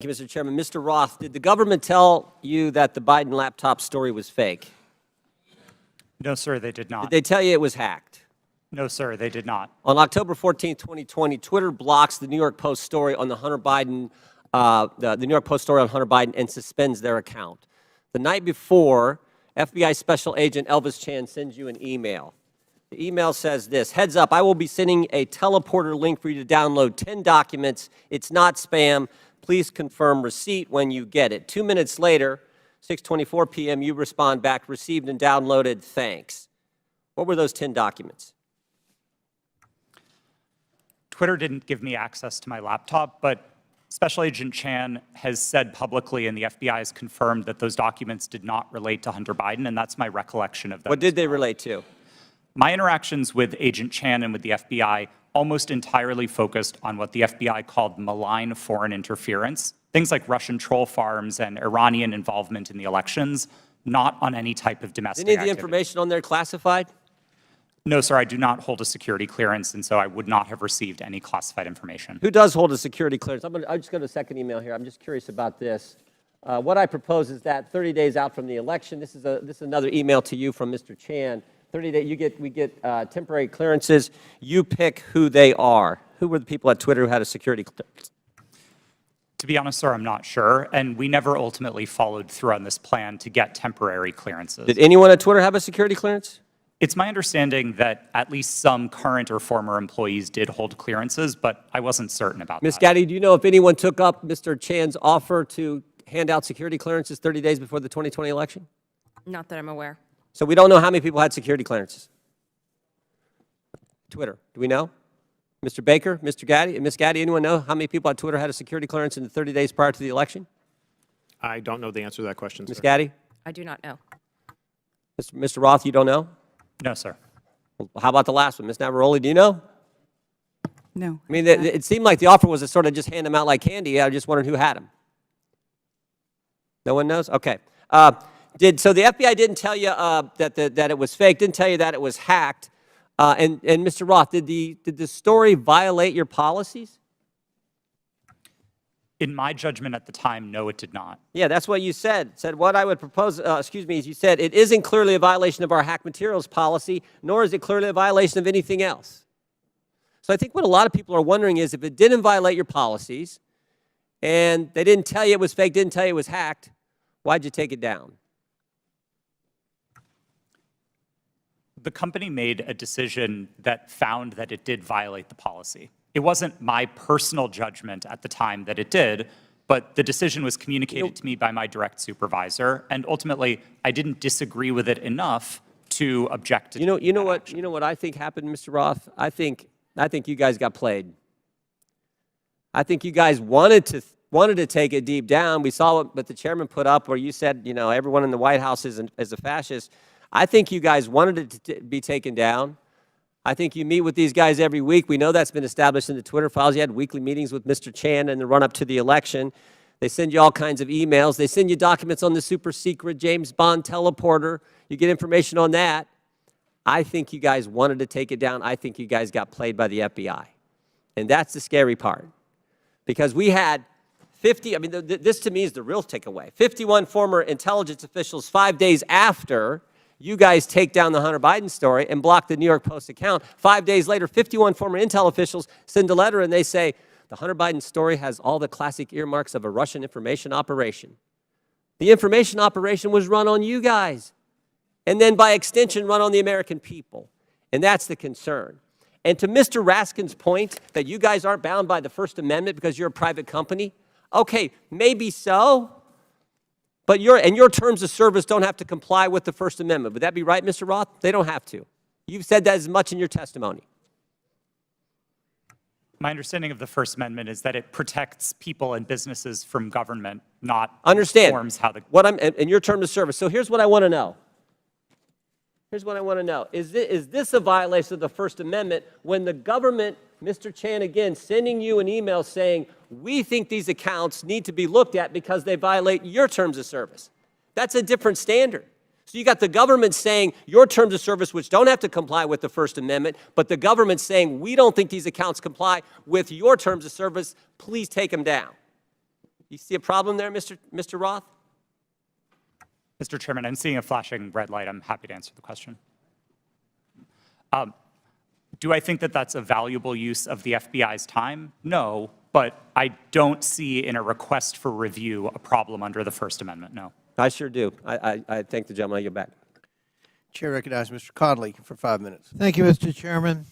Thank you, Mr. Chairman. Mr. Roth, did the government tell you that the Biden laptop story was fake? No, sir, they did not. Did they tell you it was hacked? No, sir, they did not. On October 14, 2020, Twitter blocks the New York Post story on the Hunter Biden, the New York Post story on Hunter Biden and suspends their account. The night before, FBI Special Agent Elvis Chan sends you an email. The email says this: heads up, I will be sending a teleporter link for you to download 10 documents. It's not spam. Please confirm receipt when you get it. 2 minutes later, 6:24 p.m., you respond back, received and downloaded, thanks. What were those 10 documents? Twitter didn't give me access to my laptop, but Special Agent Chan has said publicly, and the FBI has confirmed that those documents did not relate to Hunter Biden, and that's my recollection of them. What did they relate to? My interactions with Agent Chan and with the FBI almost entirely focused on what the FBI called malign foreign interference, things like Russian troll farms and Iranian involvement in the elections, not on any type of domestic Any of the activity. information on there classified? No, sir, I do not hold a security clearance, and so I would not have received any classified information. Who does hold a security clearance? I'll just go to the second email here. I'm just curious about this. What I propose is that 30 days out from the election, this is another email to you from Mr. Chan. 30 days, we get temporary clearances. You pick who they are. Who were the people at Twitter who had a security clearance? To be honest, sir, I'm not sure, and we never ultimately followed through on this plan to get temporary clearances. Did anyone at Twitter have a security clearance? It's my understanding that at least some current or former employees did hold clearances, but I wasn't certain about that. Ms. Gaddy, do you know if anyone took up Mr. Chan's offer to hand out security clearances 30 days before the 2020 election? Not that I'm aware. So we don't know how many people had security clearances. Twitter, do we know? Mr. Baker, Mr. Gaddy, Ms. Gaddy, anyone know how many people at Twitter had a security clearance in the 30 days prior to the election? I don't know the answer to that question, Ms. sir. Gaddy? I do not know. Mr. Roth, you don't know? No, sir. Well, how about the last one? Ms. Navaroli, do you know? No. I mean, it seemed like the offer was to sort of just hand them out like candy. I just wondered who had them. No one knows? Okay. So the FBI didn't tell you that it was fake, didn't tell you that it was hacked. And Mr. Roth, did the story violate your policies? In my judgment at the time, no, it did not. Yeah, that's what you said. Said what I would propose, is you said it isn't clearly a violation of our hack materials policy, nor is it clearly a violation of anything else. So I think what a lot of people are wondering is if it didn't violate your policies and they didn't tell you it was fake, didn't tell you it was hacked, why'd you take it down? The company made a decision that found that it did violate the policy. It wasn't my personal judgment at the time that it did, but the decision was communicated to me by my direct supervisor, and ultimately, I didn't disagree with it enough to object to You know what I think happened, Mr. Roth? I think you guys got played. I think you guys wanted to take it deep down. We saw what the chairman put up where you said, everyone in the White House is a fascist. I think you guys wanted it to be taken down. I think you meet with these guys every week. We know that's been established in the Twitter files. You had weekly meetings with Mr. Chan in the run-up to the election. They send you all kinds of emails. They send you documents on the super secret James Bond teleporter. You get information on that. I think you guys wanted to take it down. I think you guys got played by the FBI. And that's the scary part. Because we had 50, this to me is the real takeaway. 51 former intelligence officials 5 days after you guys take down the Hunter Biden story and block the New York Post account. 5 days later, 51 former intel officials send a letter and they say, the Hunter Biden story has all the classic earmarks of a Russian information operation. The information operation was run on you guys. And then by extension, run on the American people. And that's the concern. And to Mr. Raskin's point that you guys aren't bound by the First Amendment because you're a private company, okay, maybe so. But your terms of service don't have to comply with the First Amendment. Would that be right, Mr. Roth? They don't have to. You've said that as much in your testimony. My understanding of the First Amendment is that it protects people and businesses from government, not Understand informs how the... in your terms of service. So here's what I want to know. Here's what I want to know. Is this a violation of the First Amendment when the government, Mr. Chan, again, sending you an email saying, we think these accounts need to be looked at because they violate your terms of service? That's a different standard. So you got the government saying your terms of service, which don't have to comply with the First Amendment, but the government saying we don't think these accounts comply with your terms of service, please take them down. You see a problem there, Mr. Roth? Mr. Chairman, I'm seeing a flashing red light. I'm happy to answer the question. Do I think that that's a valuable use of the FBI's time? No, but I don't see in a request for review a problem under the First Amendment, no. I sure do. I thank the gentleman. I get back. Chair recognizes Mr. Conley for 5 minutes. Thank you, Mr. Chairman.